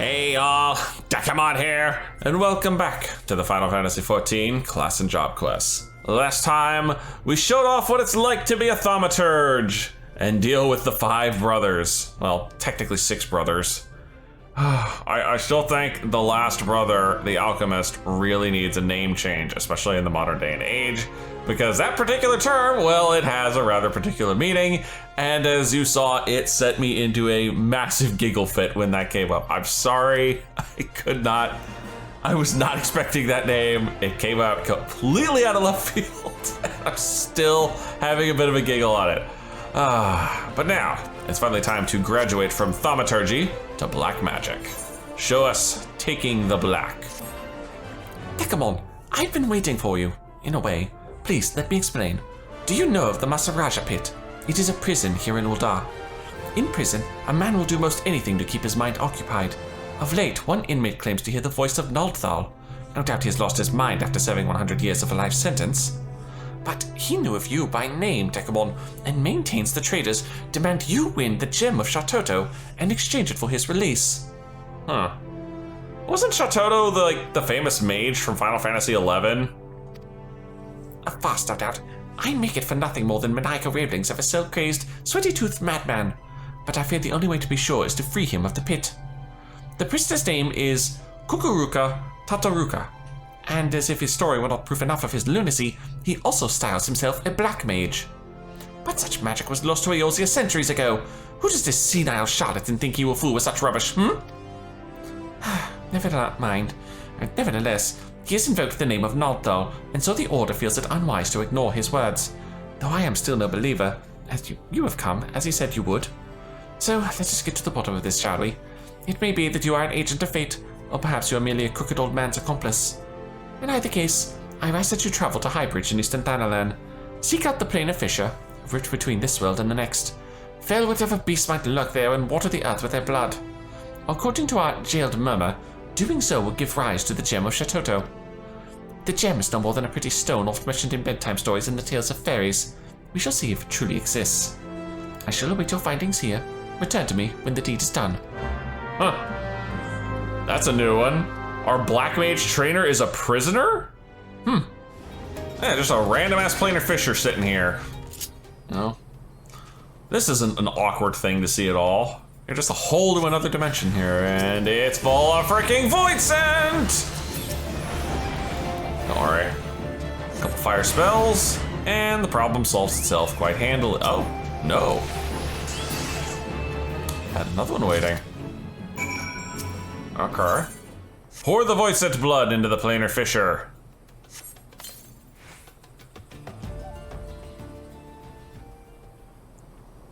Hey y'all, Dekumon here, and welcome back to the Final Fantasy XIV Class and Job Quests. Last time, we showed off what it's like to be a thaumaturge and deal with the 5 brothers. Well, technically 6 brothers. I still think the last brother, the alchemist, really needs a name change, especially in the modern day and age, because that particular term, well, it has a rather particular meaning, and as you saw, it set me into a massive giggle fit when that came up. I'm sorry, I was not expecting that name. It came out completely out of left field. I'm still having a bit of a giggle on it. But now, it's finally time to graduate from thaumaturgy to black magic. Show us taking the black. Dekumon, I've been waiting for you, in a way. Please, let me explain. Do you know of the Masaraja pit? It is a prison here in Ul'dah. In prison, a man will do most anything to keep his mind occupied. Of late, one inmate claims to hear the voice of Nald'thal. No doubt he has lost his mind after serving 100 years of a life sentence. But he knew of you by name, Dekumon, and maintains the traders demand you win the gem of Shatoto and exchange it for his release. Huh. Wasn't Shatoto the famous mage from Final Fantasy XI? Vast, no doubt. I make it for nothing more than maniacal ravings of a silk-crazed, sweaty-toothed madman. But I fear the only way to be sure is to free him of the pit. The prisoner's name is Kukuruka Tataruka, and as if his story were not proof enough of his lunacy, he also styles himself a black mage. But such magic was lost to Eorzea centuries ago. Who does this senile charlatan think he will fool with such rubbish, Never mind. Nevertheless, he has invoked the name of Nald'thal, and so the Order feels it unwise to ignore his words. Though I am still no believer, as you have come, as he said you would. So let us get to the bottom of this, shall we? It may be that you are an agent of fate, or perhaps you are merely a crooked old man's accomplice. In either case, I ask that you travel to Highbridge in Eastern Thanalan. Seek out the Planar Fissure, a route between this world and the next. Fell whatever beasts might lurk there and water the earth with their blood. According to our jailed murmur, doing so will give rise to the gem of Shatoto. The gem is no more than a pretty stone oft mentioned in bedtime stories and the tales of fairies. We shall see if it truly exists. I shall await your findings here. Return to me when the deed is done. Huh. That's a new one. Our black mage trainer is a prisoner? Yeah, just a random ass planar fissure sitting here. No. This isn't an awkward thing to see at all. You're just a hole to another dimension here, and it's full of freaking void scent! Don't worry. A couple fire spells, and the problem solves itself quite handily. Oh, no. Had another one waiting. Okay. Pour the void scent blood into the planar fissure.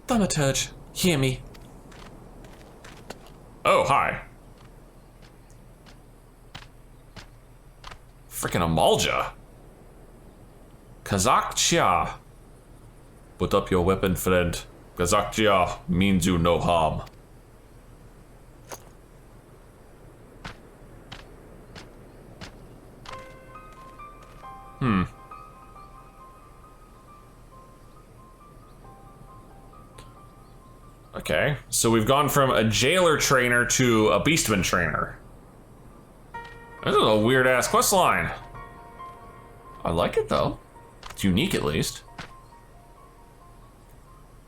Thaumaturge, hear me. Oh, hi. Frickin' Amalja. Kazak Chia. Put up your weapon, friend. Kazak Chia means you no harm. Okay, so we've gone from a jailer trainer to a beastman trainer. This is a weird ass quest line. I like it though. It's unique at least.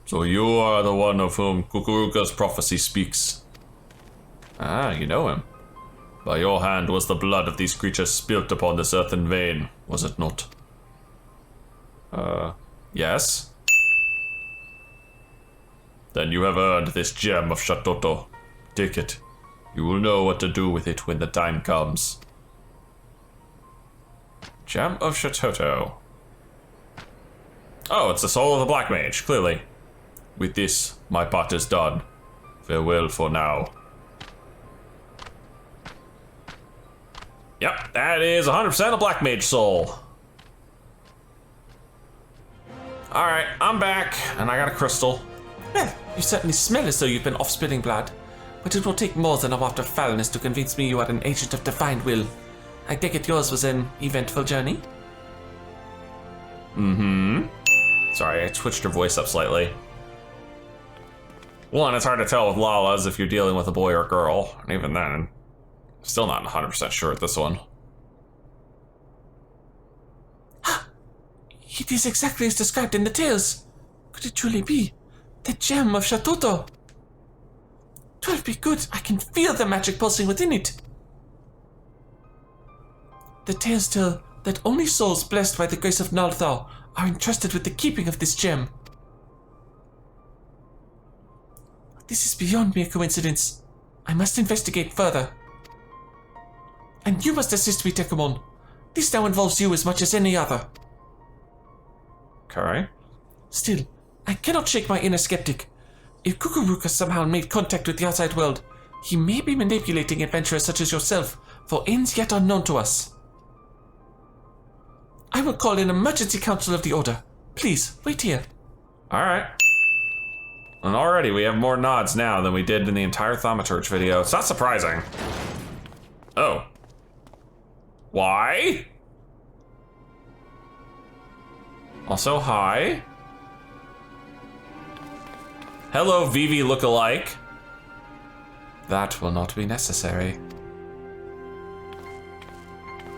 So you are the one of whom Kukuruka's prophecy speaks. Ah, you know him. By your hand was the blood of these creatures spilt upon this earthen vein, was it not? Yes. Then you have earned this gem of Shatoto. Take it. You will know what to do with it when the time comes. Gem of Shatoto. Oh, it's the soul of the Black Mage, clearly. With this, my part is done. Farewell for now. Yep, that is 100% a Black Mage soul. Alright, I'm back, and I got a crystal. Well, you certainly smell as though you've been off-spilling blood, but it will take more than a waft of foulness to convince me you are an agent of divine will. I take it yours was an eventful journey? Mm-hmm. Sorry, I switched her voice up slightly. One, it's hard to tell with Lalas if you're dealing with a boy or a girl. And even then, still not 100% sure at this one. It is exactly as described in the tales. Could it truly be the gem of Shatoto? 'Twill be good. I can feel the magic pulsing within it. The tales tell that only souls blessed by the grace of Nalthal are entrusted with the keeping of this gem. This is beyond mere coincidence. I must investigate further. And you must assist me, Dekumon. This now involves you as much as any other. Okay. Still, I cannot shake my inner skeptic. If Kukuruka somehow made contact with the outside world, he may be manipulating adventurers such as yourself for ends yet unknown to us. I will call an emergency council of the Order. Please, wait here. Alright. And already we have more nods now than we did in the entire Thaumaturge video. It's not surprising. Oh. Why? Also, hi. Hello, Vivi look-alike. That will not be necessary.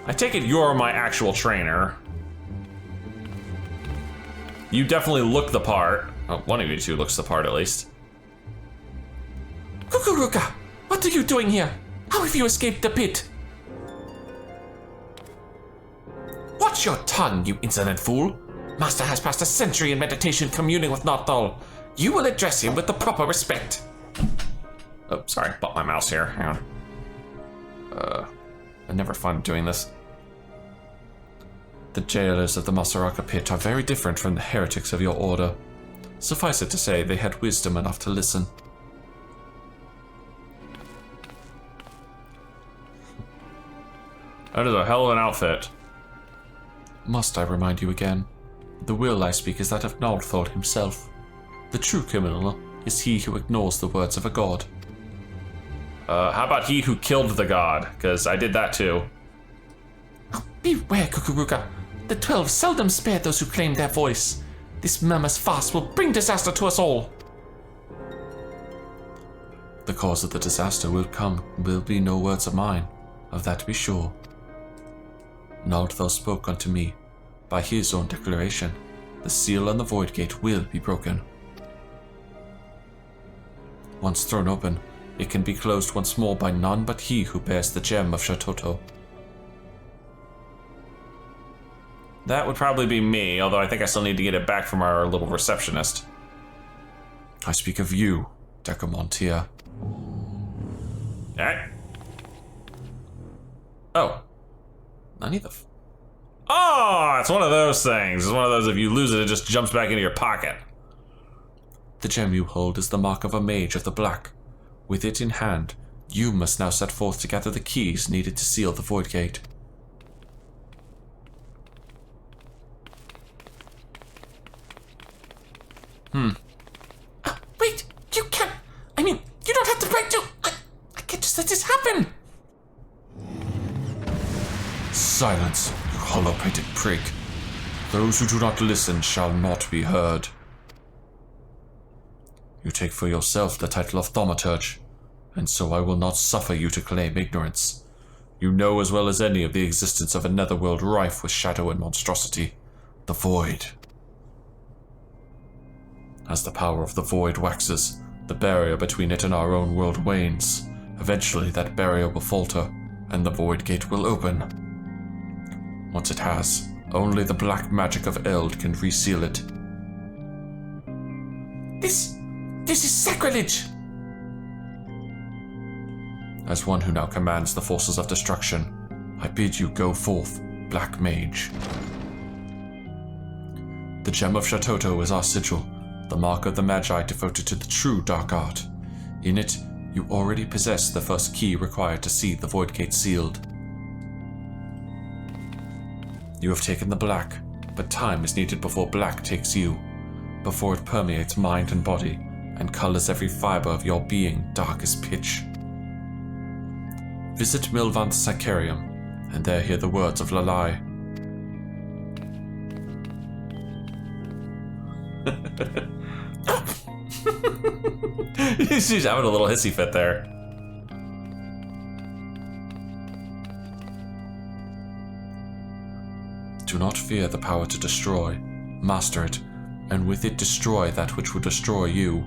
I take it you're my actual trainer. You definitely look the part. Oh, one of you two looks the part at least. Kukuruka, what are you doing here? How have you escaped the pit? Watch your tongue, you insolent fool. Master has passed a century in meditation communing with Nothal. You will address him with the proper respect. Oh, sorry, bought my mouse here. Hang on. I never fun doing this. The jailers of the Masaraka pit are very different from the heretics of your order. Suffice it to say, they had wisdom enough to listen. That is a hell of an outfit. Must I remind you again? The will I speak is that of Nalthal himself. The true criminal is he who ignores the words of a god. How about he who killed the god? Because I did that too. Oh, beware, Kukuruka. The 12 seldom spare those who claim their voice. This murmurous farce will bring disaster to us all. The cause of the disaster will be no words of mine, of that be sure. Nalthal spoke unto me. By his own declaration, the seal on the Voidgate will be broken. Once thrown open, it can be closed once more by none but he who bears the gem of Shatoto. That would probably be me, although I think I still need to get it back from our little receptionist. I speak of you, Dekumon Tia. Alright. Oh. None of the... Oh, it's one of those things. It's one of those, if you lose it, it just jumps back into your pocket. The gem you hold is the mark of a mage of the black. With it in hand, you must now set forth to gather the keys needed to seal the Voidgate. Wait! You can't... I mean, you don't have to break to... I can't just let this happen! Silence, you hollow-pated prig. Those who do not listen shall not be heard. You take for yourself the title of Thaumaturge, and so I will not suffer you to claim ignorance. You know as well as any of the existence of a netherworld rife with shadow and monstrosity, the Void. As the power of the Void waxes, the barrier between it and our own world wanes. Eventually that barrier will falter, and the Voidgate will open. Once it has, only the black magic of Eld can reseal it. This is sacrilege! As one who now commands the forces of destruction, I bid you go forth, Black Mage. The Gem of Shatoto is our sigil, the mark of the Magi devoted to the true dark art. In it, you already possess the first key required to see the Voidgate sealed. You have taken the black, but time is needed before black takes you, before it permeates mind and body, and colors every fiber of your being dark as pitch. Visit Milvanth Sicarium, and there hear the words of Lalai. She's having a little hissy fit there. Do not fear the power to destroy. Master it, and with it destroy that which will destroy you.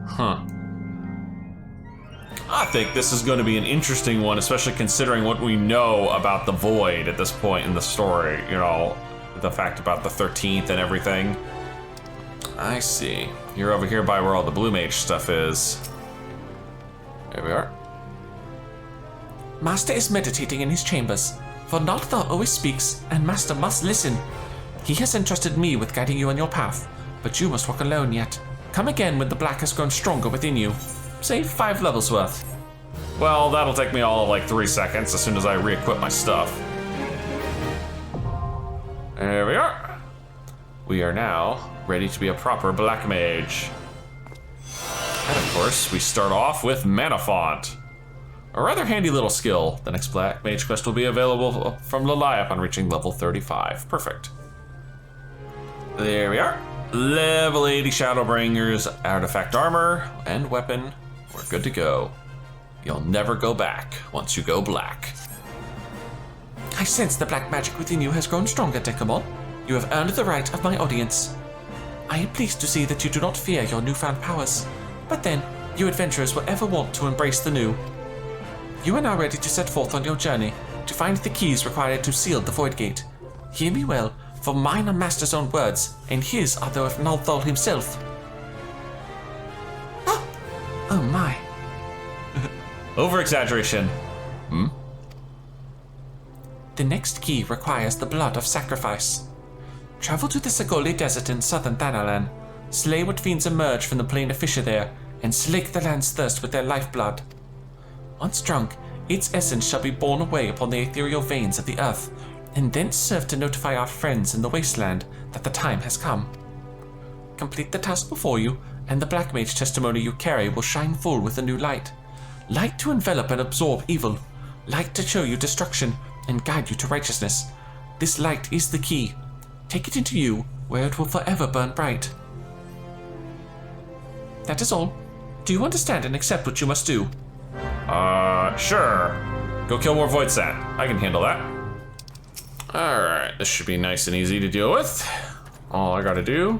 Huh. I think this is going to be an interesting one, especially considering what we know about the Void at this point in the story. You know, the fact about the 13th and everything. I see. You're over here by where all the Blue Mage stuff is. There we are. Master is meditating in his chambers, for Nalthal always speaks, and Master must listen. He has entrusted me with guiding you on your path, but you must walk alone yet. Come again when the black has grown stronger within you. Say 5 levels worth. Well, that'll take me all of like 3 seconds as soon as I re-equip my stuff. There we are. We are now ready to be a proper black mage. And of course, we start off with Mana Font. A rather handy little skill. The next black mage quest will be available from Lali upon reaching level 35. Perfect. There we are. Level 80 Shadowbringer's artifact armor and weapon. We're good to go. You'll never go back once you go black. I sense the black magic within you has grown stronger, Dekumon. You have earned the right of my audience. I am pleased to see that you do not fear your newfound powers. But then, you adventurers will ever want to embrace the new. You are now ready to set forth on your journey to find the keys required to seal the Voidgate. Hear me well, for mine are Master's own words, and his are those of Nalthal himself. Oh my. Over-exaggeration. The next key requires the blood of sacrifice. Travel to the Sagoli Desert in southern Thanalan. Slay what fiends emerge from the plane of fissure there, and slake the land's thirst with their lifeblood. Once drunk, its essence shall be borne away upon the ethereal veins of the earth, and thence serve to notify our friends in the wasteland that the time has come. Complete the task before you, and the Black Mage testimony you carry will shine full with a new light. Light to envelop and absorb evil. Light to show you destruction and guide you to righteousness. This light is the key. Take it into you, where it will forever burn bright. That is all. Do you understand and accept what you must do? Sure. Go kill more Void Sat. I can handle that. Alright, this should be nice and easy to deal with. All I gotta do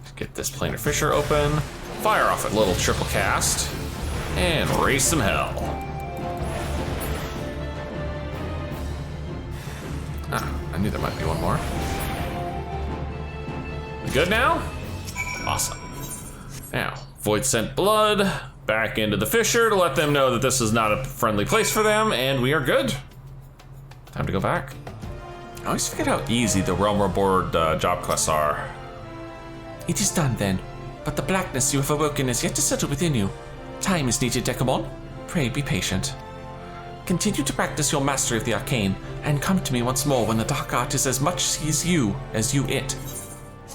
is get this planar fissure open, fire off a little triple cast, and raise some hell. I knew there might be one more. Good now? Awesome. Now, Void sent blood back into the fissure to let them know that this is not a friendly place for them, and we are good. Time to go back. I always forget how easy the Realm Reborn job quests are. It is done then, but the blackness you have awoken is yet to settle within you. Time is needed, Dekumon. Pray be patient. Continue to practice your mastery of the arcane, and come to me once more when the dark art is as much you as you it.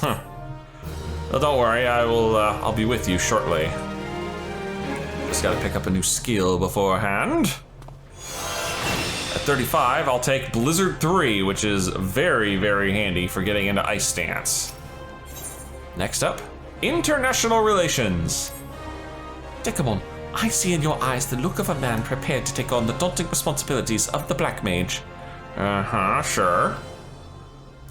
Well, don't worry, I'll be with you shortly. Just gotta pick up a new skill beforehand. At 35, I'll take Blizzard 3, which is very, very handy for getting into Ice Stance. Next up, International Relations. Dekumon, I see in your eyes the look of a man prepared to take on the daunting responsibilities of the Black Mage. Sure.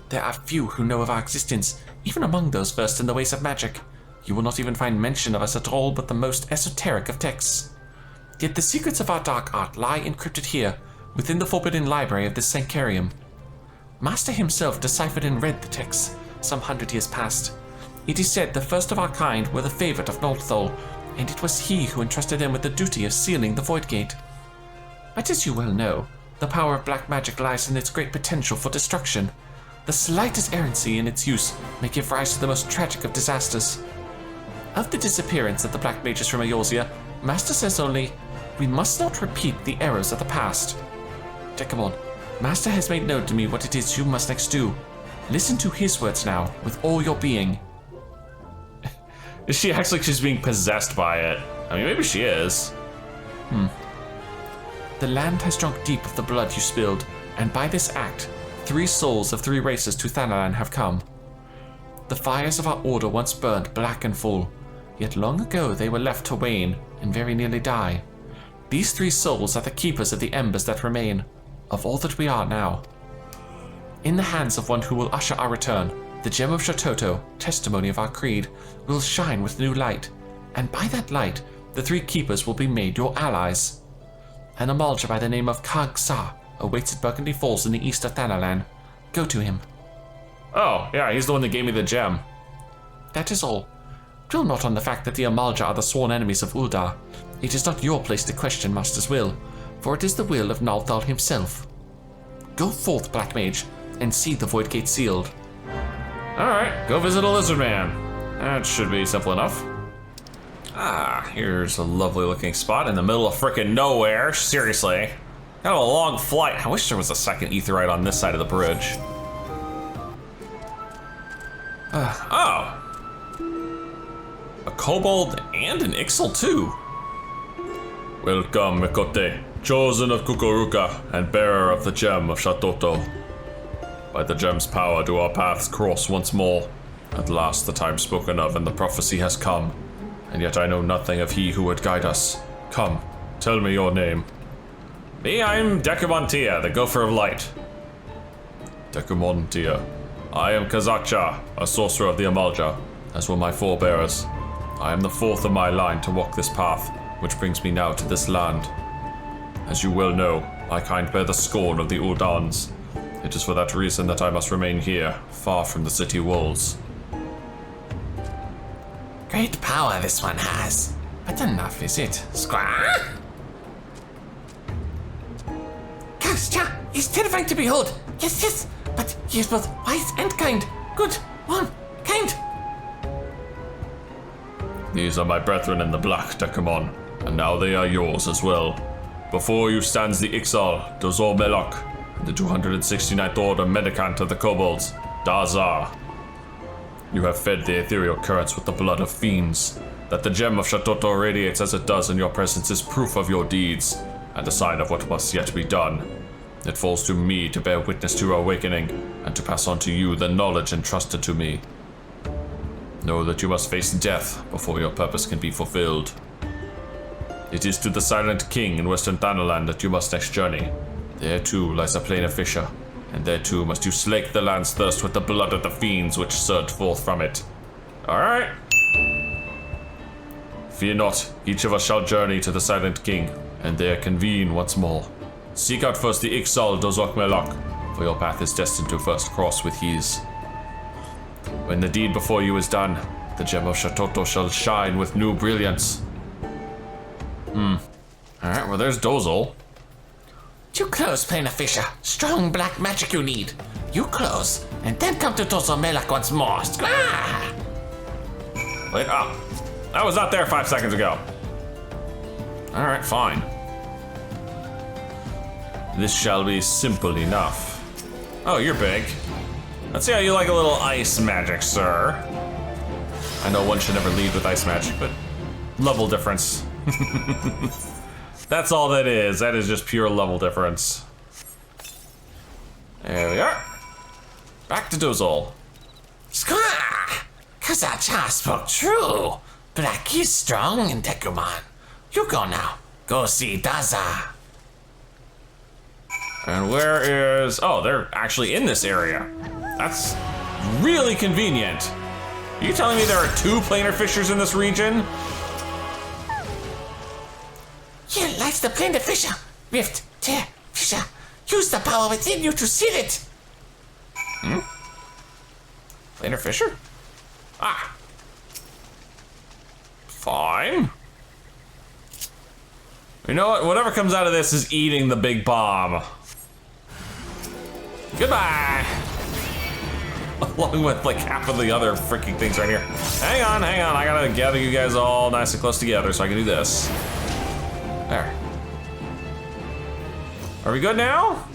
There are few who know of our existence, even among those versed in the ways of magic. You will not even find mention of us at all but the most esoteric of texts. Yet the secrets of our dark art lie encrypted here, within the forbidden library of this Sancarium. Master himself deciphered and read the texts, some 100 years past. It is said the first of our kind were the favorite of Nalthal, and it was he who entrusted them with the duty of sealing the Voidgate. But as you well know, the power of black magic lies in its great potential for destruction. The slightest errancy in its use may give rise to the most tragic of disasters. Of the disappearance of the black mages from Eorzea, Master says only, we must not repeat the errors of the past. Dekumon, Master has made known to me what it is you must next do. Listen to his words now, with all your being. Is she actually just being possessed by it? I mean, maybe she is. The land has drunk deep of the blood you spilled, and by this act, 3 souls of 3 races to Thanalan have come. The fires of our order once burned black and full, yet long ago they were left to wane and very nearly die. These 3 souls are the keepers of the embers that remain, of all that we are now. In the hands of one who will usher our return, the gem of Shatoto, testimony of our creed, will shine with new light, and by that light, the 3 keepers will be made your allies. An Amalja by the name of Kag-Sa awaits at Burgundy Falls in the east of Thanalan. Go to him. Oh, yeah, he's the one that gave me the gem. That is all. Dwell not on the fact that the Amalja are the sworn enemies of Uldar. It is not your place to question Master's will, for it is the will of Nalthal himself. Go forth, Black Mage, and see the Voidgate sealed. Alright, go visit a lizard man. That should be simple enough. Ah, here's a lovely looking spot in the middle of frickin' nowhere. Seriously. Kind of a long flight. I wish there was a second aetheryte on this side of the bridge. Oh. A kobold and an Ixal too. Welcome, Mikote, chosen of Kukuruka and bearer of the gem of Shatoto. By the gem's power do our paths cross once more. At last the time spoken of and the prophecy has come. And yet I know nothing of he who would guide us. Come, tell me your name. Me, I'm Dekumon Tia, the Gopher of Light. Dekumon Tia. I am Kazacha, a sorcerer of the Amalja, as were my forebears. I am the 4th of my line to walk this path, which brings me now to this land. As you well know, my kind bear the scorn of the Uldans. It is for that reason that I must remain here, far from the city walls. Great power this one has, but enough is it, Squire? Kascha is terrifying to behold. Yes, yes, but he is both wise and kind. Good, warm, kind. These are my brethren in the black, Dekumon, and now they are yours as well. Before you stands the Ixal, Dozor Melok, and the 269th Order Medicant of the Kobolds, Dazar. You have fed the ethereal currents with the blood of fiends. That the gem of Shatoto radiates as it does in your presence is proof of your deeds, and a sign of what must yet be done. It falls to me to bear witness to your awakening, and to pass on to you the knowledge entrusted to me. Know that you must face death before your purpose can be fulfilled. It is to the Silent King in Western Thanalan that you must next journey. There too lies a plain of fissure, and there too must you slake the land's thirst with the blood of the fiends which surge forth from it. Alright. Fear not, each of us shall journey to the Silent King, and there convene once more. Seek out first the Ixal Dozok Melok, for your path is destined to first cross with his. When the deed before you is done, the gem of Shatoto shall shine with new brilliance. Alright, well there's Dozol. You close, Plain of Fisher. Strong black magic you need. You close, and then come to Tozo Melak once more. Ah! Wait, I was not there 5 seconds ago. Alright, fine. This shall be simple enough. Oh, you're big. Let's see how you like a little ice magic, sir. I know one should never lead with ice magic, but level difference. That's all that is. That is just pure level difference. There we are. Back to Dozol. Squaw! Kazacha spoke true. Black is strong in Dekumon. You go now. Go see Daza. And where is... Oh, they're actually in this area. That's really convenient. Are you telling me there are 2 planar fissures in this region? Here lies the Plain of Fisher. Rift, tear, fissure. Use the power within you to seal it. Planar fissure? Ah. Fine. You know what? Whatever comes out of this is eating the big bomb. Goodbye. Along with like half of the other freaking things right here. Hang on. I gotta gather you guys all nice and close together so I can do this. There. Are we good now?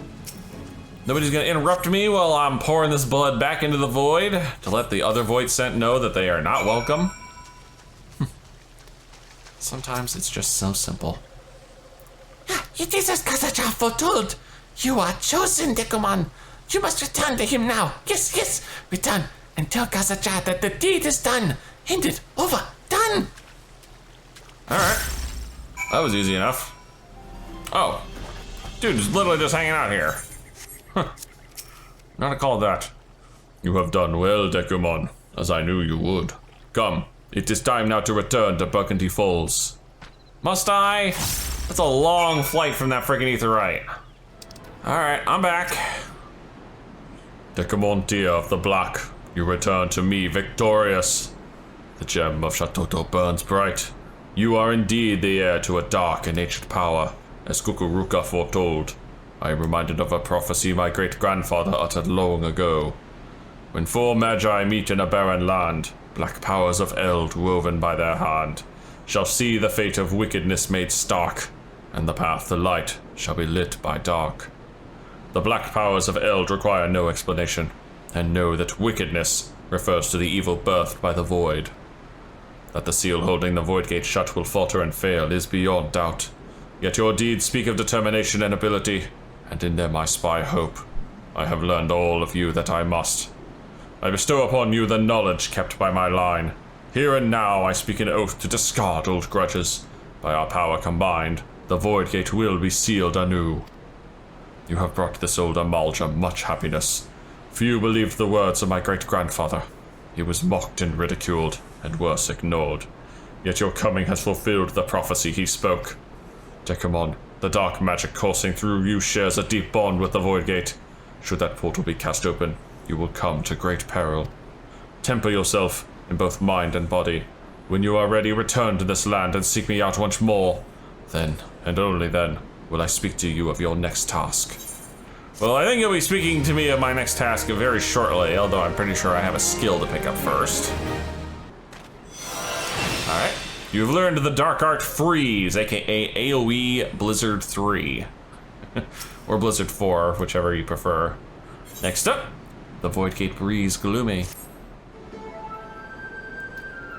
Nobody's gonna interrupt me while I'm pouring this blood back into the void to let the other void sent know that they are not welcome? Sometimes it's just so simple. It is as Kazacha foretold. You are chosen, Dekumon. You must return to him now. Yes, return. and tell Kazacha that the deed is done. Ended. Over. Done. Alright. That was easy enough. Oh. Dude is literally just hanging out here. Huh. Not to call that. You have done well, Dekumon, as I knew you would. Come, it is time now to return to Burgundy Falls. Must I? That's a long flight from that freaking Aetheryte. Alright, I'm back. Dekumon Tia of the Black, you return to me victorious. The gem of Shatoto burns bright. You are indeed the heir to a dark and ancient power, as Kukuruka foretold. I am reminded of a prophecy my great-grandfather uttered long ago. When four magi meet in a barren land, black powers of eld woven by their hand shall see the fate of wickedness made stark, and the path to light shall be lit by dark. The black powers of eld require no explanation, and know that wickedness refers to the evil birthed by the void. That the seal holding the Voidgate shut will falter and fail is beyond doubt. Yet your deeds speak of determination and ability, and in them I spy hope. I have learned all of you that I must. I bestow upon you the knowledge kept by my line. Here and now I speak an oath to discard old grudges. By our power combined, the Voidgate will be sealed anew. You have brought this old Amalja much happiness. Few believed the words of my great-grandfather. He was mocked and ridiculed, and worse, ignored. Yet your coming has fulfilled the prophecy he spoke. Dekumon, the dark magic coursing through you shares a deep bond with the Voidgate. Should that portal be cast open, you will come to great peril. Temper yourself in both mind and body. When you are ready, return to this land and seek me out once more. Then, and only then, will I speak to you of your next task. Well, I think you'll be speaking to me of my next task very shortly, although I'm pretty sure I have a skill to pick up first. Alright. You've learned the Dark Art Freeze, aka AoE Blizzard 3. Or Blizzard 4, whichever you prefer. Next up, the Voidgate Breeze Gloomy.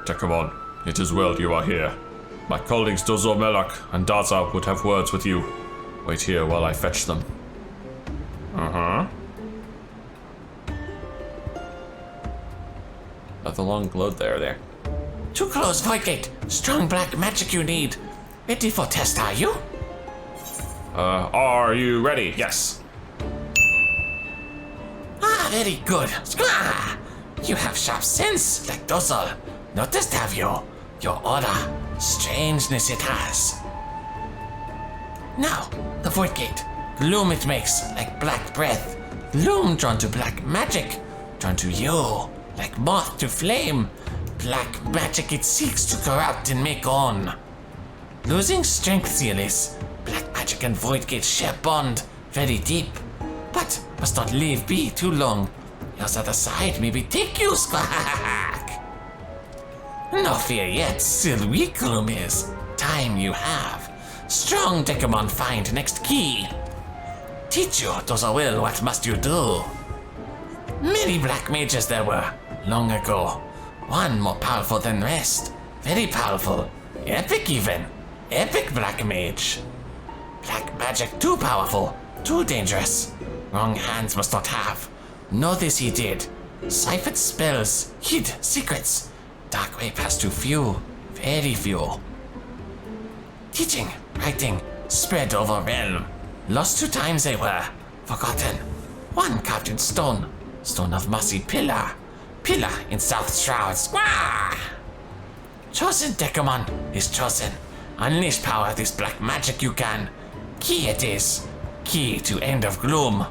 Dekumon, it is well you are here. My colleagues Dozo Melak and Daza would have words with you. Wait here while I fetch them. That's a long load there. Too close, Voidgate. Strong black magic you need. Ready for test, are you? Are you ready? Yes. Ah, very good. Squah! You have sharp sense, like Dozzle. Noticed, have you? Your aura. Strangeness it has. Now, the Voidgate. Gloom it makes, like black breath. Gloom drawn to black magic. Drawn to you, like moth to flame. Black magic it seeks to corrupt and make on. Losing strength, Zealous. Black magic and Voidgate share bond very deep. But must not leave be too long. Else other side maybe take you, Squawk. No fear yet, still weak Gloom is. Time you have. Strong Dekumon find next key. Teach you, Dozo will, what must you do. Many black mages there were, long ago. One more powerful than rest. Very powerful. Epic even. Epic black mage. Black magic too powerful. Too dangerous. Wrong hands must not have. Know this he did. Ciphered spells. Hid secrets. Dark way past too few. Very few. Teaching, writing, spread over realm. Lost 2 times they were. Forgotten. One carved in stone. Stone of mossy pillar. Pillar in south shrouds. Wah! Chosen Dekumon is chosen. Unleash power this black magic you can. Key it is. Key to end of gloom.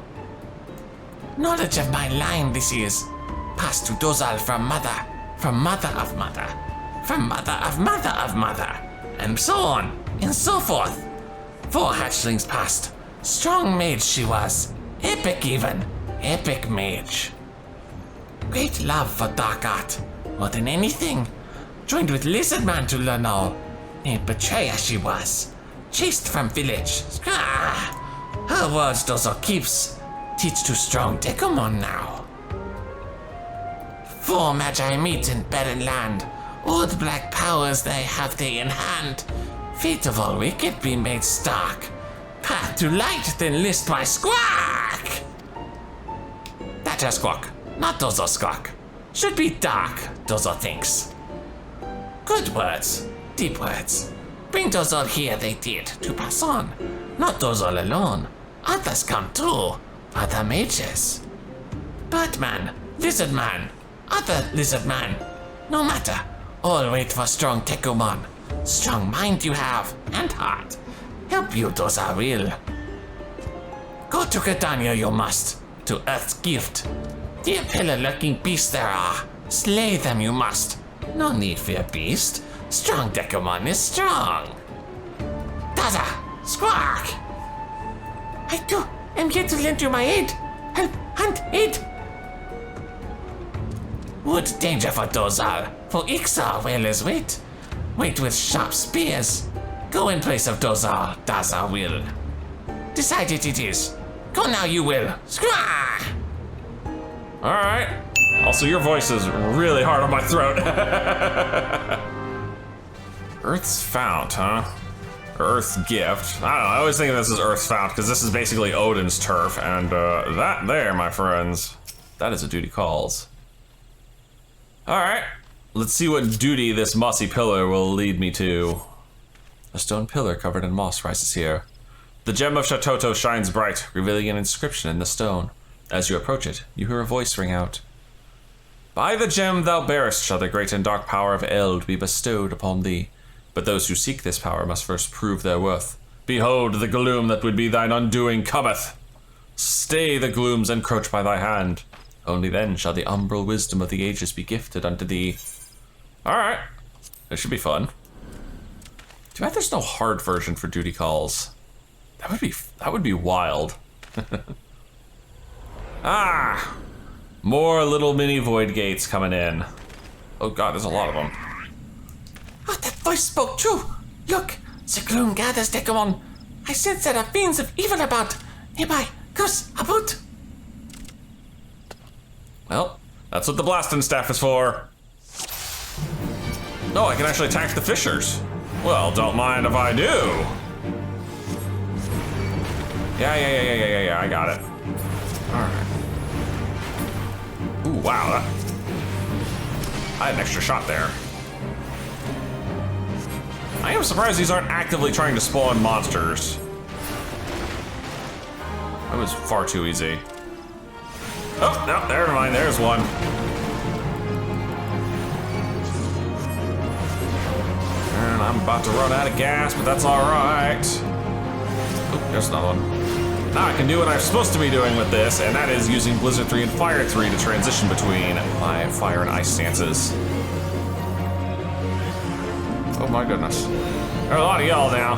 Knowledge of my line this is. Passed to Dozal from mother. From mother of mother. From mother of mother of mother. And so on. And so forth. 4 hatchlings passed. Strong mage she was. Epic even. Epic mage. Great love for dark art. More than anything. Joined with Lizard Man to learn all. A betrayer she was. Chased from village. Her words Dozo keeps. Teach to strong Dekumon now. 4 magi meet in barren land. Old black powers they have they in hand. Fate of all wicked be made stark. Path to light then list my Squawk. That's her Squawk, not Dozo Squawk. should be dark, Dozor thinks. Good words, deep words. Bring Dozor here, they did, to pass on. Not Dozor alone. Others come too. Other mages. Birdman, lizard man, other lizard man. No matter. All wait for strong Dekumon. Strong mind you have, and heart. Help you, Dozor will. Go to Gridania you must, to Earth's gift. Dear pillar-lurking beasts there are. Slay them you must. No need for a beast. Strong Dekumon is strong. Daza, squawk! I too am here to lend you my aid. Help, hunt, aid. Wood danger for Dozar, for Ixar well as wait. Wait with sharp spears. Go in place of Dozar, Dazar will. Decided it is. Go now you will. Squawk! Alright. Also, your voice is really hard on my throat. Earth's Fount, huh? Or Earth's Gift. I don't know, I always think of this as Earth's Fount, because this is basically Odin's turf, and that there, my friends, that is a duty calls. Alright, let's see what duty this mossy pillar will lead me to. A stone pillar covered in moss rises here. The gem of Shatoto shines bright, revealing an inscription in the stone. As you approach it, you hear a voice ring out. By the gem thou bearest shall the great and dark power of Eld be bestowed upon thee. But those who seek this power must first prove their worth. Behold, the gloom that would be thine undoing cometh. Stay the glooms encroach by thy hand. Only then shall the umbral wisdom of the ages be gifted unto thee. Alright. This should be fun. Too bad there's no hard version for duty calls. That would be wild. Ah! More little mini Voidgates coming in. Oh god, there's a lot of them. Oh, that voice spoke true. Look, the gloom gathers, Dekumon. I sense there are fiends of evil about. Nearby, goes about. Well, that's what the blasting staff is for. Oh, I can actually attack the fishers. Well, don't mind if I do. Yeah, I got it. Alright. Ooh, wow. I had an extra shot there. I am surprised these aren't actively trying to spawn monsters. That was far too easy. Oh, no, never mind, there's one. And I'm about to run out of gas, but that's alright. Oh, there's another one. Now I can do what I'm supposed to be doing with this, and that is using Blizzard 3 and Fire 3 to transition between my fire and ice stances. Oh my goodness. There's a lot of y'all now.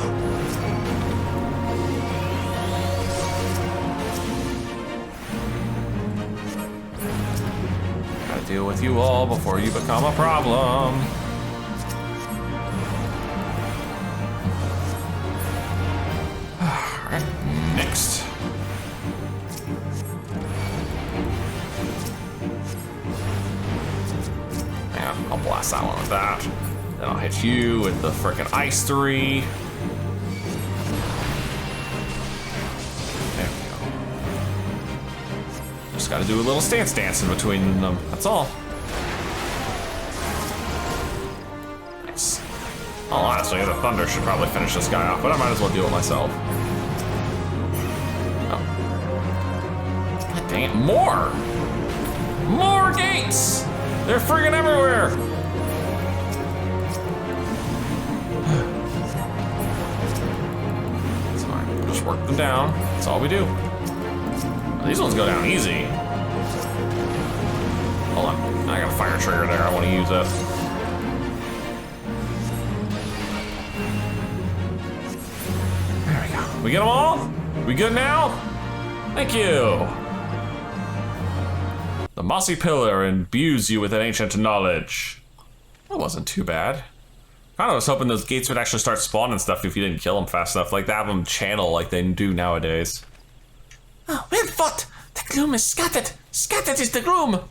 Gotta deal with you all before you become a problem. Alright, next. Yeah, I'll blast that one with that. Then I'll hit you with the frickin' Ice 3. There we go. Just gotta do a little stance dance in between them, that's all. Nice. Oh, honestly, the thunder should probably finish this guy off, but I might as well deal with myself. Oh. God dang it, more! More gates! They're friggin' everywhere! Just work them down. That's all we do. These ones go down easy. Hold on. I got a fire trigger there. I want to use it. There we go. We get them all? We good now? Thank you. The mossy pillar imbues you with an ancient knowledge. That wasn't too bad. I was hoping those gates would actually start spawning stuff if you didn't kill them fast enough, like have them channel like they do nowadays. Oh, well fought! The gloom is scattered! Scattered is the gloom!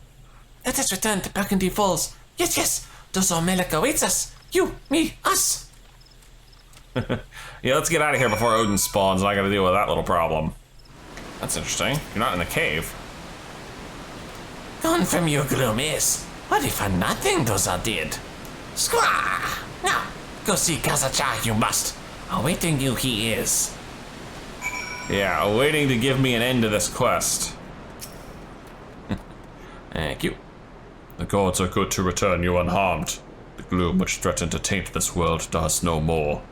Let us return to Burgundy Falls. Yes, yes! Dozor Melek awaits us! You, me, us! Yeah, let's get out of here before Odin spawns and I gotta deal with that little problem. That's interesting. You're not in the cave. Gone from you, gloom is. Only for nothing those are dead. Squaw! Now, go see Kazacha, you must. Awaiting you he is. Yeah, waiting to give me an end to this quest. Thank you. The gods are good to return you unharmed. The gloom which threatened to taint this world does no more.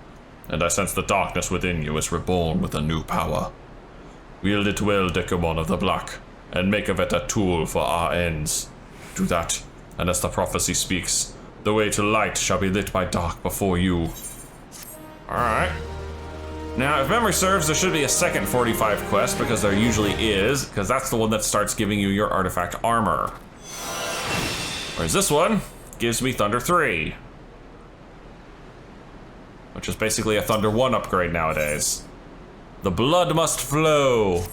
And I sense the darkness within you is reborn with a new power. Wield it well, Dekumon of the Black, and make of it a tool for our ends. Do that, and as the prophecy speaks, the way to light shall be lit by dark before you. Alright. Now, if memory serves, there should be a second 45 quest, because there usually is, because that's the one that starts giving you your artifact armor. Whereas this one gives me Thunder 3. Which is basically a Thunder 1 upgrade nowadays. The blood must flow.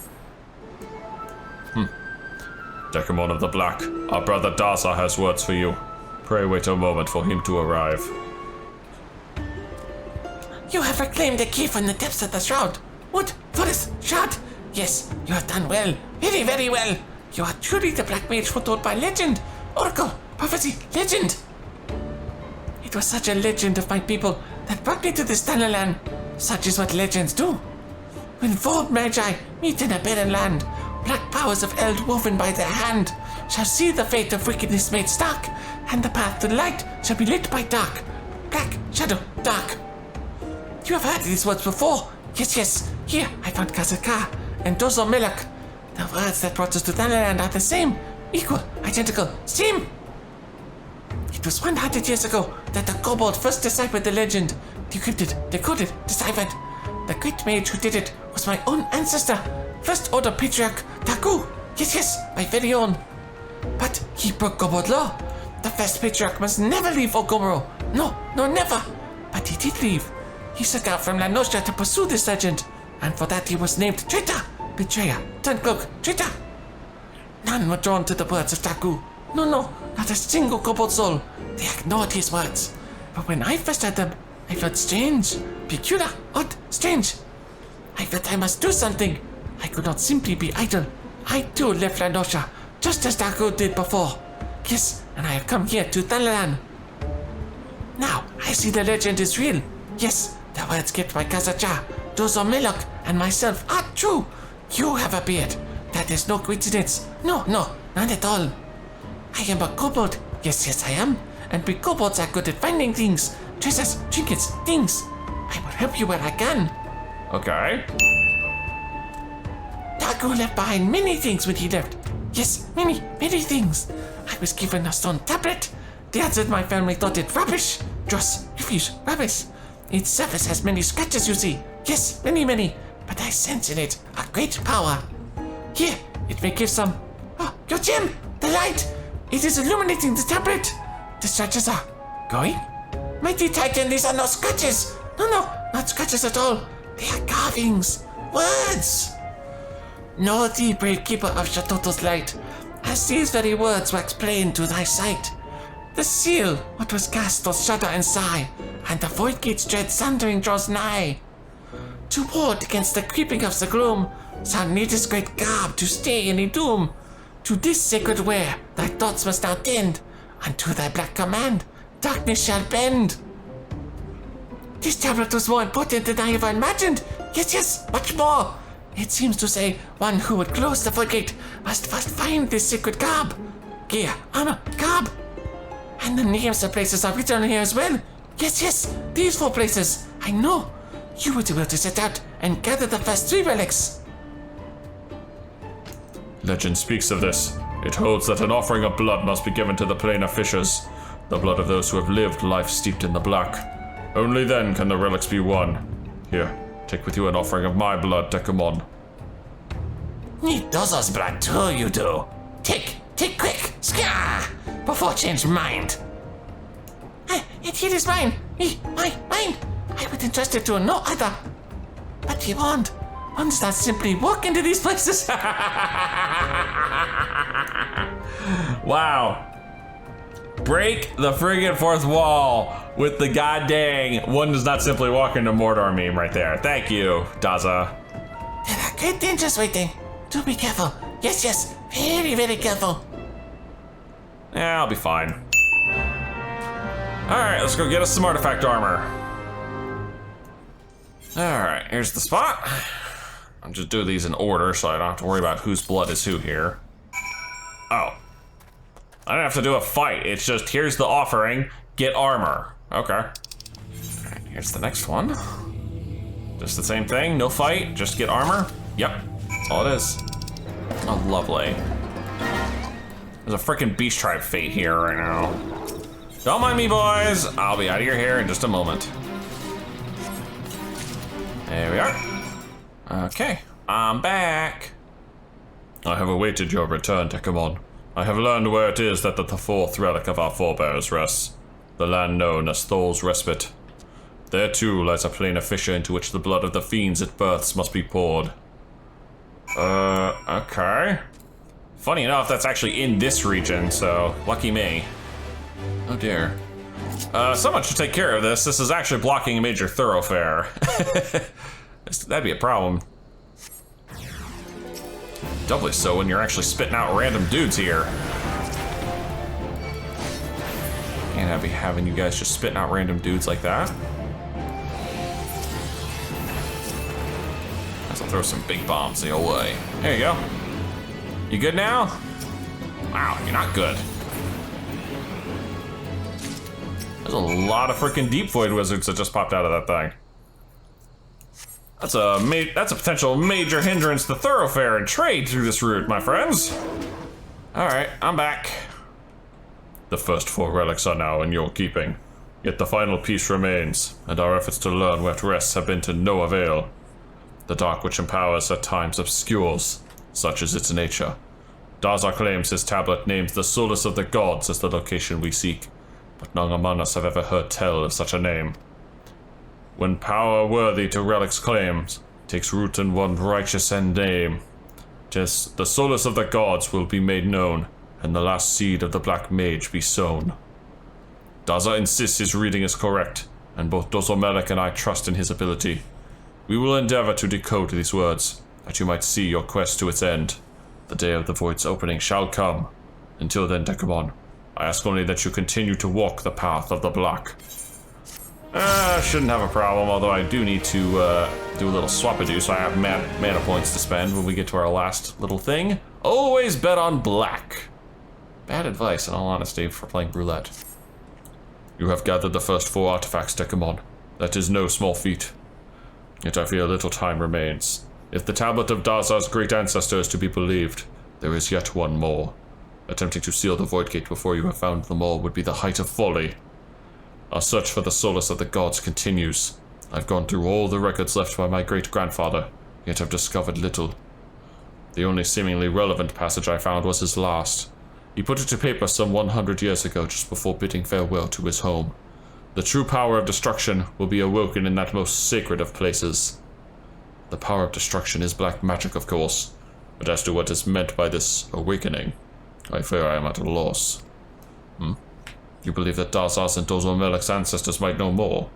Dekumon of the Black, our brother Daza has words for you. Pray wait a moment for him to arrive. You have reclaimed the key from the depths of the shroud. Wood, forest, shroud. Yes, you have done well. Very, very well. You are truly the Black Mage foretold by legend. Oracle, prophecy, legend. It was such a legend of my people that brought me to this Dalaland. Such is what legends do. When 4 Magi meet in a barren land, black powers of eld woven by their hand shall see the fate of wickedness made stark, and the path to light shall be lit by dark. Black, shadow, dark. You have heard these words before. Yes, yes. Here I found Kazaka and Dozo Melak. The words that brought us to Dalaland are the same, equal, identical, same. It was 100 years ago that the kobold first deciphered the legend. Decrypted, decoded, deciphered. The great mage who did it was my own ancestor, First Order Patriarch Taku. Yes, yes, my very own. But he broke kobold law. The first patriarch must never leave Ogomoro. No, no, never. But he did leave. He set out from La Noscia to pursue this legend, and for that he was named traitor, betrayer, turncloak, traitor. None were drawn to the words of Taku. No, no, not a single kobold soul. They ignored his words. But when I first heard them, I felt strange, peculiar, odd, strange. I felt I must do something. I could not simply be idle. I too left La Noscia, just as Taku did before. Yes, and I have come here to Dalaland. Now, I see the legend is real. Yes, the words kept by Kazacha, Dozo Melok, and myself are true. You have a beard. That is no coincidence. No, no, none at all. I am a kobold. Yes, yes, I am. And we kobolds are good at finding things. Treasures, trinkets, things. I will help you where I can. Okay. Taku left behind many things when he left. Yes, many, many things. I was given a stone tablet. The others in my family thought it rubbish. Dross, refuse, rubbish. Its surface has many scratches, you see. Yes, many, many. But I sense in it a great power. Here, it may give some... Oh, your gem! The light! It is illuminating the tablet! The scratches are... going? Mighty Titan, these are no scratches! No, no, not scratches at all. They are carvings. Words! Know thee, brave keeper of Shatoto's light, as these very words wax plain to thy sight. The seal, what was cast, doth shudder and sigh, and the Voidgate's dread sundering draws nigh. To ward against the creeping of the gloom, thou needest great garb to stay any doom. To this sacred wear thy thoughts must now tend, and to thy black command darkness shall bend. This tablet was more important than I ever imagined. Yes, yes, much more. It seems to say one who would close the Voidgate must first find this sacred garb. Gear, armor, garb. And the names of places are written here as well. Yes, yes, these 4 places. I know. You would be able to set out and gather the first 3 relics. Legend speaks of this. It holds that an offering of blood must be given to the plane of fishers, the blood of those who have lived life steeped in the black. Only then can the relics be won. Here, take with you an offering of my blood, Dekumon. Need Dozo's blood too, you do. Take quick, scar, before change mind. It is mine. Mine. I would entrust it to no other. But he won't. One does not simply walk into these places. Wow. Break the friggin' fourth wall with the goddamn one does not simply walk into Mordor meme right there. Thank you, Daza. There are great dangers waiting. Do be careful. Yes, very, very careful. Yeah, I'll be fine. Alright, let's go get us some artifact armor. Alright, here's the spot. I'll just do these in order so I don't have to worry about whose blood is who here. Oh. I don't have to do a fight, it's just here's the offering, get armor. Okay. Alright, here's the next one. Just the same thing, no fight, just get armor. Yep, that's all it is. Oh, lovely. There's a freaking beast tribe fate here right now. Don't mind me, boys. I'll be out of your hair in just a moment. There we are. Okay, I'm back. I have awaited your return, Dekumon. I have learned where it is that the fourth relic of our forebears rests. The land known as Thol's Respite. There too lies a plain of fissure into which the blood of the fiends it births must be poured. Okay. Funny enough, that's actually in this region, so lucky me. Oh dear. Someone should take care of this. This is actually blocking a major thoroughfare. That'd be a problem. Doubly so when you're actually spitting out random dudes here. Can't be having you guys just spitting out random dudes like that. I'll throw some big bombs the whole way. There you go. You good now? Wow, you're not good. There's a lot of freaking deep void wizards that just popped out of that thing. That's a potential major hindrance to thoroughfare and trade through this route, my friends. All right, I'm back. The first 4 relics are now in your keeping. Yet the final piece remains, and our efforts to learn where it rests have been to no avail. The dark which empowers at times obscures, such is its nature. Daza claims his tablet names the solace of the gods as the location we seek, but none among us have ever heard tell of such a name. When power worthy to relic's claims takes root in one righteous end name, 'tis the solace of the gods will be made known, and the last seed of the black mage be sown. Daza insists his reading is correct, and both Dozomelek and I trust in his ability. We will endeavor to decode these words, that you might see your quest to its end. The day of the void's opening shall come. Until then, Dekumon, I ask only that you continue to walk the path of the black. Shouldn't have a problem, although I do need to do a little swap-a-do, so I have mana points to spend when we get to our last little thing. Always bet on black. Bad advice, in all honesty, for playing roulette. You have gathered the first 4 artifacts, Dekumon. That is no small feat. Yet I fear little time remains. If the tablet of Daza's great ancestor is to be believed, there is yet one more. Attempting to seal the Voidgate before you have found them all would be the height of folly. Our search for the solace of the gods continues. I've gone through all the records left by my great-grandfather, yet have discovered little. The only seemingly relevant passage I found was his last. He put it to paper some 100 years ago, just before bidding farewell to his home. The true power of destruction will be awoken in that most sacred of places. The power of destruction is black magic, of course, but as to what is meant by this awakening, I fear I am at a loss. You believe that Daza's and Dozomelek's ancestors might know more?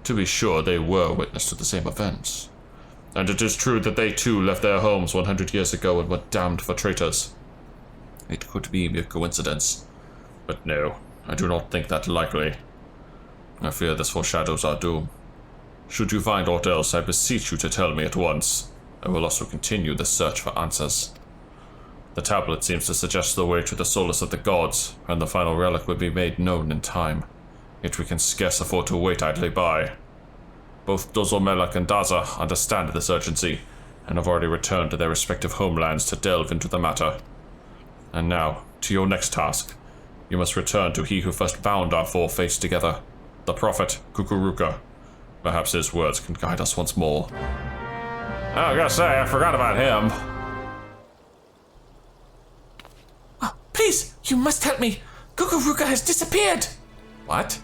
To be sure, they were witness to the same events. And it is true that they too left their homes 100 years ago and were damned for traitors. It could be mere coincidence, but no, I do not think that likely. I fear this foreshadows our doom. Should you find aught else, I beseech you to tell me at once. I will also continue the search for answers. The tablet seems to suggest the way to the solace of the gods, and the final relic will be made known in time. Yet we can scarce afford to wait idly by. Both Dozomelek and Daza understand this urgency, and have already returned to their respective homelands to delve into the matter. And now, to your next task. You must return to he who first bound our 4 fates together, the prophet Kukuruka. Perhaps his words can guide us once more. I gotta say, I forgot about him. Oh, please, you must help me. Kukuruka has disappeared. What?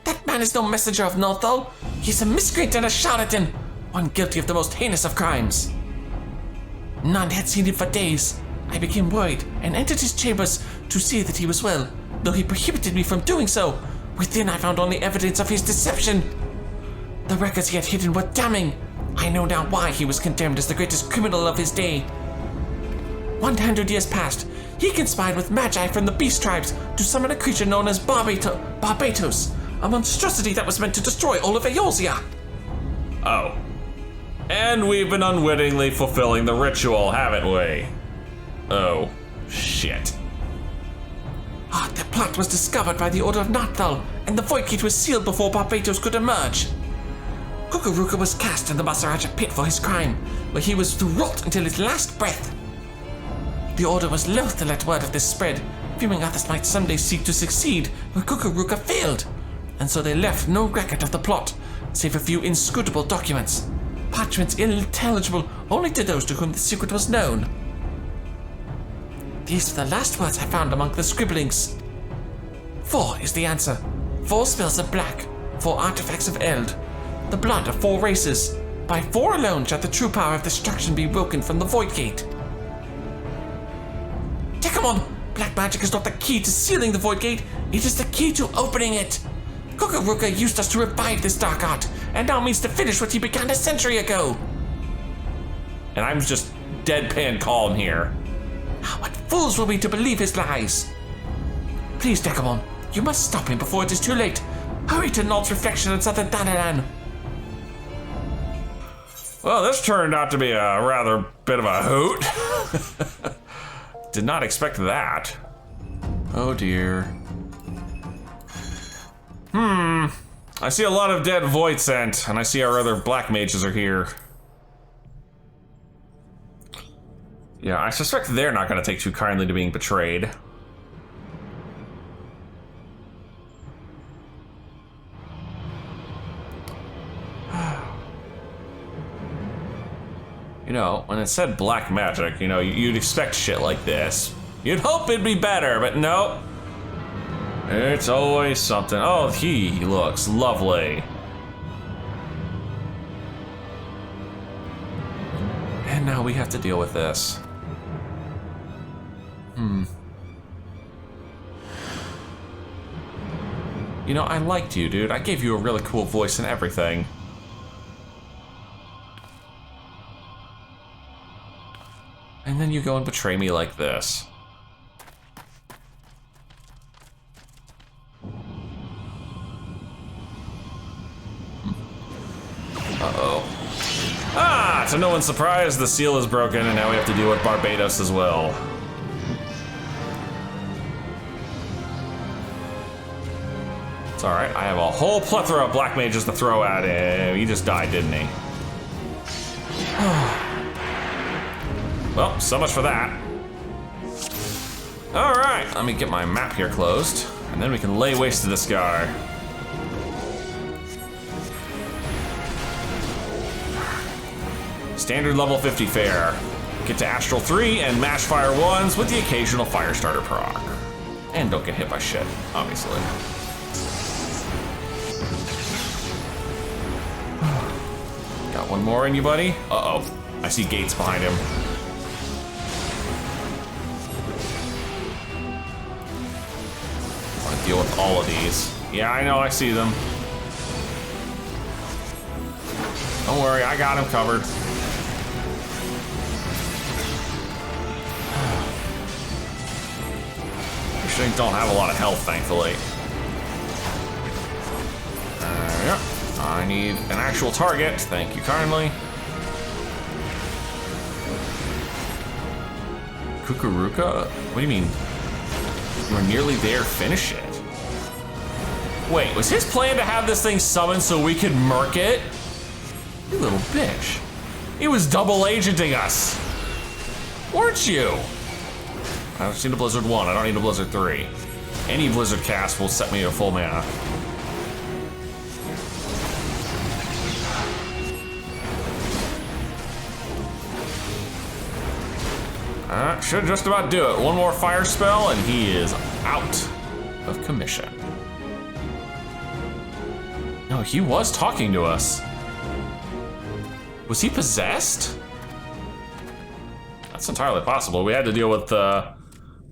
That man is no messenger of Nothal. He's a miscreant and a charlatan, one guilty of the most heinous of crimes. None had seen him for days. I became worried and entered his chambers to see that he was well, though he prohibited me from doing so. Within I found only evidence of his deception. The records he had hidden were damning. I know now why he was condemned as the greatest criminal of his day. 100 years past, he conspired with Magi from the beast tribes to summon a creature known as Barbatos, a monstrosity that was meant to destroy all of Eorzea. Oh. And we've been unwittingly fulfilling the ritual, haven't we? Oh, shit. The plot was discovered by the Order of Nathal, and the Voidgate was sealed before Barbatos could emerge. Kukuruka was cast in the Masaraja pit for his crime, where he was to rot until his last breath. The Order was loath to let word of this spread, fearing others might someday seek to succeed where Kukuruka failed, and so they left no record of the plot, save a few inscrutable documents, parchments intelligible only to those to whom the secret was known. These are the last words I found among the scribblings. 4 is the answer. 4 spells of black, 4 artifacts of eld, the blood of 4 races. By 4 alone shall the true power of destruction be woken from the Voidgate. Dekumon! Black magic is not the key to sealing the Voidgate, it is the key to opening it. Kukuruka used us to revive this dark art, and now means to finish what he began a century ago. And I'm just deadpan calm here. What fools will we to believe his lies? Please, Dekumon, you must stop him before it is too late. Hurry to Nod's reflection in southern Danalan. Well, this turned out to be a rather bit of a hoot. Did not expect that. Oh dear. I see a lot of dead void scent, and I see our other black mages are here. Yeah, I suspect they're not going to take too kindly to being betrayed. You know, when it said black magic, you know, you'd expect shit like this. You'd hope it'd be better, but nope. It's always something. Oh, he looks lovely. And now we have to deal with this. You know, I liked you, dude. I gave you a really cool voice and everything. And then you go and betray me like this. Uh-oh. Ah, to no one's surprise, the seal is broken, and now we have to deal with Barbatos as well. It's alright, I have a whole plethora of black mages to throw at him. He just died, didn't he? Well, so much for that. Alright, let me get my map here closed, and then we can lay waste to this guy. Standard level 50 fare. Get to Astral 3 and Mash Fire 1s with the occasional Firestarter proc. And don't get hit by shit, obviously. Got one more in you, buddy? Uh-oh. I see gates behind him. I want to deal with all of these. Yeah, I know, I see them. Don't worry, I got him covered. These things don't have a lot of health, thankfully. Yeah. I need an actual target. Thank you kindly. Kukuruka? What do you mean? We're nearly there. Finish it. Wait, was his plan to have this thing summoned so we could murk it? You little bitch. He was double agenting us. Weren't you? I just need a Blizzard 1. I don't need a Blizzard 3. Any Blizzard cast will set me to full mana. Should just about do it. One more fire spell and he is out of commission. No, he was talking to us. Was he possessed? That's entirely possible. We had to deal with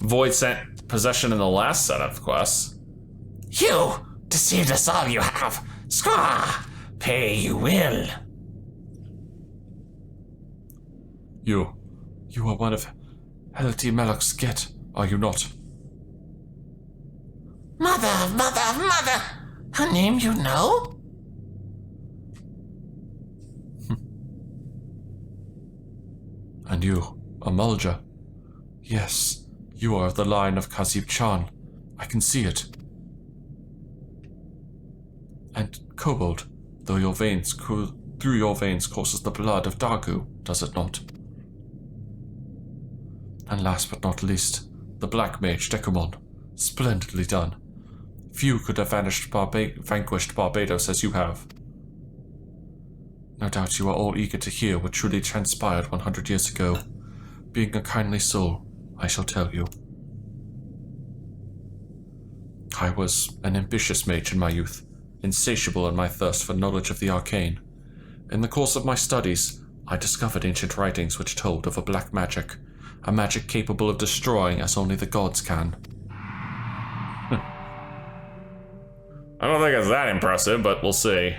Void Scent possession in the last set of quests. You deceived us all, you have. Squaw, pay you will. You are one of L.T. Mellock's get, are you not? Mother! Her name you know? And you, Amulja. Yes, you are of the line of Khazib-Chan. I can see it. And Kobold, through your veins courses the blood of Dagu, does it not? And last but not least, the Black Mage Dekumon. Splendidly done. Few could have vanquished Barbados as you have. No doubt you are all eager to hear what truly transpired 100 years ago. Being a kindly soul, I shall tell you. I was an ambitious mage in my youth, insatiable in my thirst for knowledge of the arcane. In the course of my studies, I discovered ancient writings which told of a black magic, a magic capable of destroying as only the gods can. I don't think it's that impressive, but we'll see.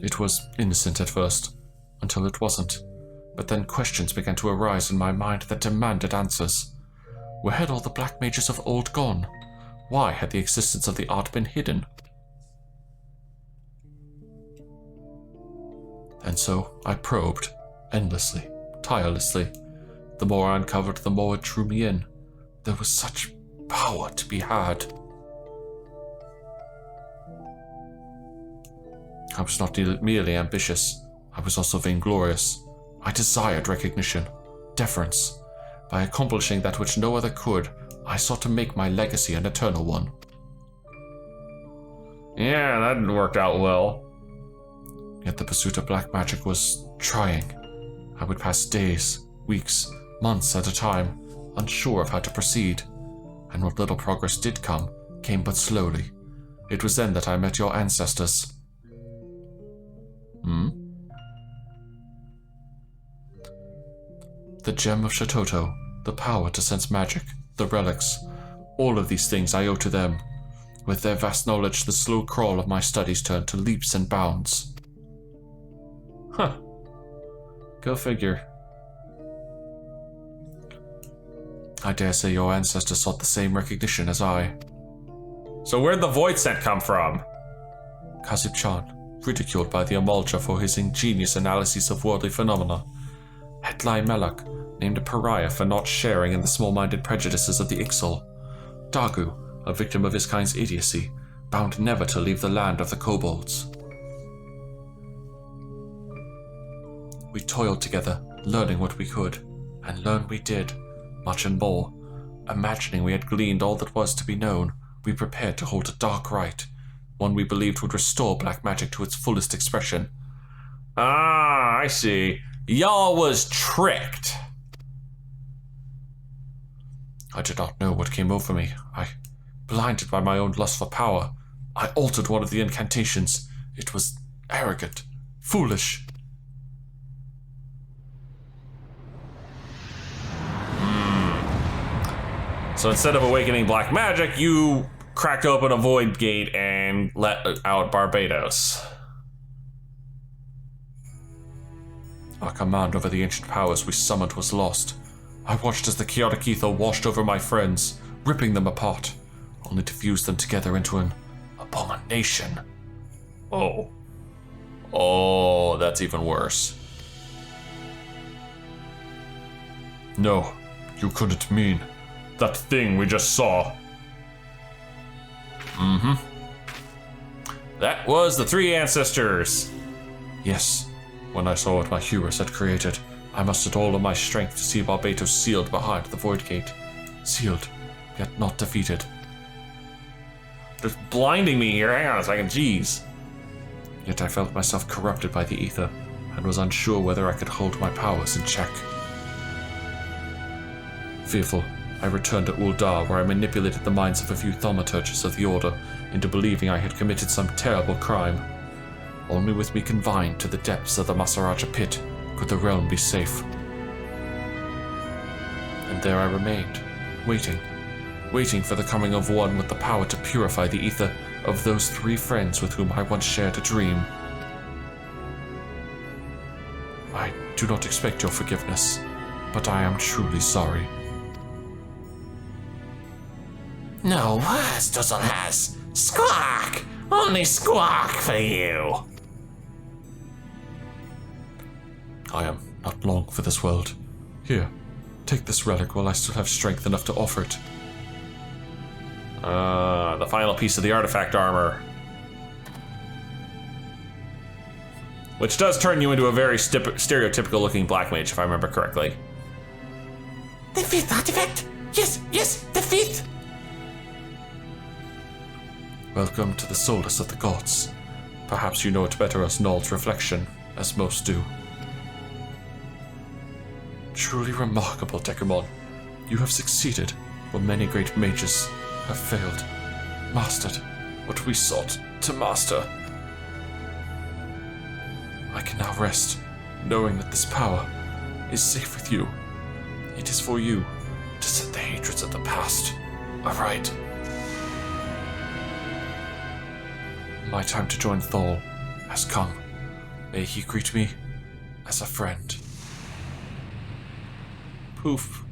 It was innocent at first, until it wasn't. But then questions began to arise in my mind that demanded answers. Where had all the black mages of old gone? Why had the existence of the art been hidden? And so I probed, endlessly, tirelessly. The more I uncovered, the more it drew me in. There was such power to be had. I was not merely ambitious, I was also vainglorious. I desired recognition, deference. By accomplishing that which no other could, I sought to make my legacy an eternal one. Yeah, that worked out well. Yet the pursuit of black magic was trying. I would pass days, weeks, months at a time, unsure of how to proceed. And what little progress did come, came but slowly. It was then that I met your ancestors. The gem of Shatoto, the power to sense magic, the relics, all of these things I owe to them. With their vast knowledge, the slow crawl of my studies turned to leaps and bounds. Huh. Go figure. I dare say your ancestors sought the same recognition as I. So where'd the void scent come from? Khazib-Chan, ridiculed by the Amulja for his ingenious analyses of worldly phenomena. Hetlai Mellock, named a pariah for not sharing in the small-minded prejudices of the Ixal. Dagu, a victim of his kind's idiocy, bound never to leave the land of the kobolds. We toiled together, learning what we could, and learn we did, much and more. Imagining we had gleaned all that was to be known, we prepared to hold a dark rite, one we believed would restore black magic to its fullest expression. Ah, I see. Y'all was tricked. I did not know what came over me. Blinded by my own lust for power, I altered one of the incantations. It was arrogant, foolish. So instead of awakening black magic, you cracked open a Voidgate and let out Barbados. Our command over the ancient powers we summoned was lost. I watched as the chaotic ether washed over my friends, ripping them apart, only to fuse them together into an abomination. Oh, that's even worse. No, you couldn't mean that thing we just saw. That was the three ancestors. Yes. When I saw what my hubris had created, I mustered all of my strength to see Barbados sealed behind the Voidgate. Sealed, yet not defeated. Just blinding me here. Hang on a second, jeez. Yet I felt myself corrupted by the ether, and was unsure whether I could hold my powers in check. Fearful, I returned to Uldar, where I manipulated the minds of a few thaumaturges of the Order into believing I had committed some terrible crime. Only with me confined to the depths of the Masaraja pit could the realm be safe. And there I remained, waiting for the coming of one with the power to purify the ether of those three friends with whom I once shared a dream. I do not expect your forgiveness. but I am truly sorry. No worse, Dozzle has. Squawk! Only squawk for you. I am not long for this world. Here, take this relic while I still have strength enough to offer it. The final piece of the artifact armor. Which does turn you into a very stereotypical looking black mage, if I remember correctly. The 5th artifact? Yes, the 5th. Welcome to the solace of the gods. Perhaps you know it better as Null's reflection, as most do. Truly remarkable, Dekumon. You have succeeded where many great mages have failed. Mastered what we sought to master. I can now rest, knowing that this power is safe with you. It is for you to set the hatreds of the past aright. My time to join Thol has come. May he greet me as a friend. Poof.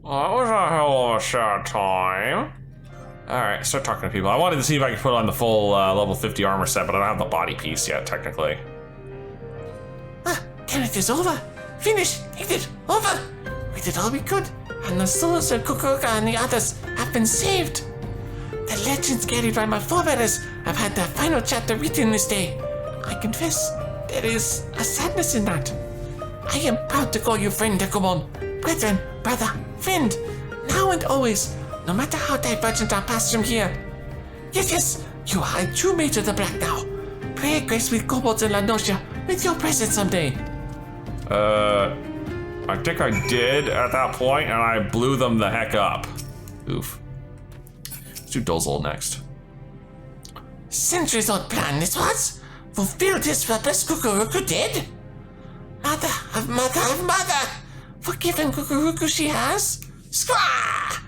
Well, that was a hell of a short time. Alright, start talking to people. I wanted to see if I could put on the full level 50 armor set, but I don't have the body piece yet, technically. It is over. Finished. It over. We did all we could, and the souls of Kukuruka and the others have been saved. The legends carried by my forebears have had their final chapter written this day. I confess, there is a sadness in that. I am proud to call you friend, Dekumon. Brethren, brother, friend, now and always, no matter how divergent our paths from here. Yes, you are a true mage of the black now. Pray grace with kobolds and La Nocia with your presence someday. I think I did at that point, and I blew them the heck up. Oof. Let's do Dozzle next. Centuries-old plan this was. Fulfilled his purpose, Kukuruku did. Mother of mother. Forgiven Kukuruku she has. Squaw!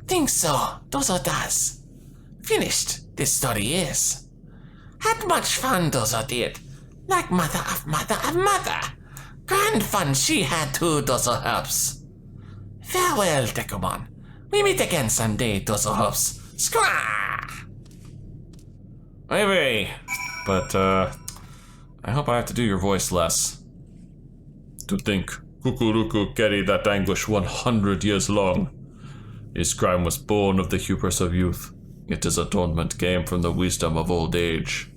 Think so, Dozo does. Finished, this story is. Had much fun, Dozo did. Like mother of mother. Grand fun she had too, Dozo helps. Farewell, Dekumon. We meet again someday, Dozo hopes. Squaw! Maybe. But, I hope I have to do your voice less. To think, Kukuruku carried that anguish 100 years long. His crime was born of the hubris of youth, yet his atonement came from the wisdom of old age.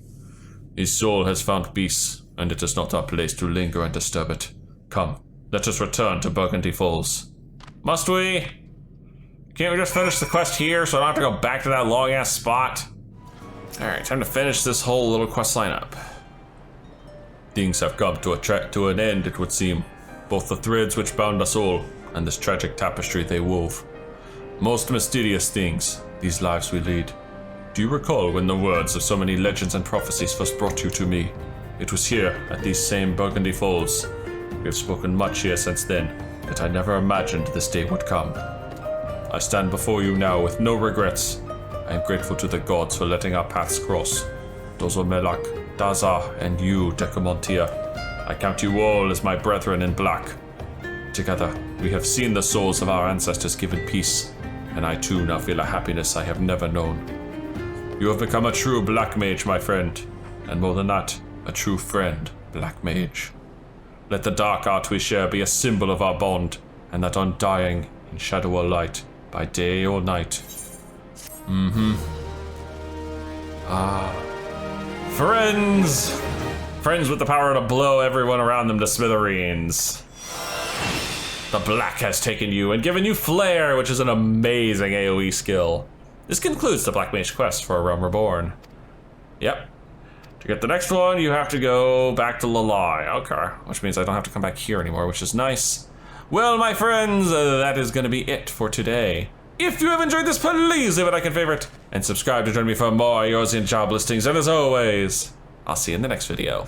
His soul has found peace, and it is not our place to linger and disturb it. Come, let us return to Burgundy Falls. Must we? Can't we just finish the quest here so I don't have to go back to that long-ass spot? Alright, time to finish this whole little quest line up. Things have come to an end, it would seem. Both the threads which bound us all, and this tragic tapestry they wove. Most mysterious things, these lives we lead. Do you recall when the words of so many legends and prophecies first brought you to me? It was here, at these same Burgundy Falls. We have spoken much here since then, yet I never imagined this day would come. I stand before you now with no regrets. I am grateful to the gods for letting our paths cross. Dozo Melak, Daza, and you, Decumontia. I count you all as my brethren in black. Together, we have seen the souls of our ancestors given peace, and I too now feel a happiness I have never known. You have become a true black mage, my friend, and more than that, a true friend, black mage. Let the dark art we share be a symbol of our bond, and that undying in shadow or light, by day or night. Friends! Friends with the power to blow everyone around them to smithereens. The black has taken you and given you flair, which is an amazing AoE skill. This concludes the Black Mage quest for A Realm Reborn. Yep. To get the next one, you have to go back to Lalai. Okay, which means I don't have to come back here anymore, which is nice. Well, my friends, that is going to be it for today. If you have enjoyed this, please leave a like and favorite, and subscribe to join me for more Eorzean job listings. And as always, I'll see you in the next video.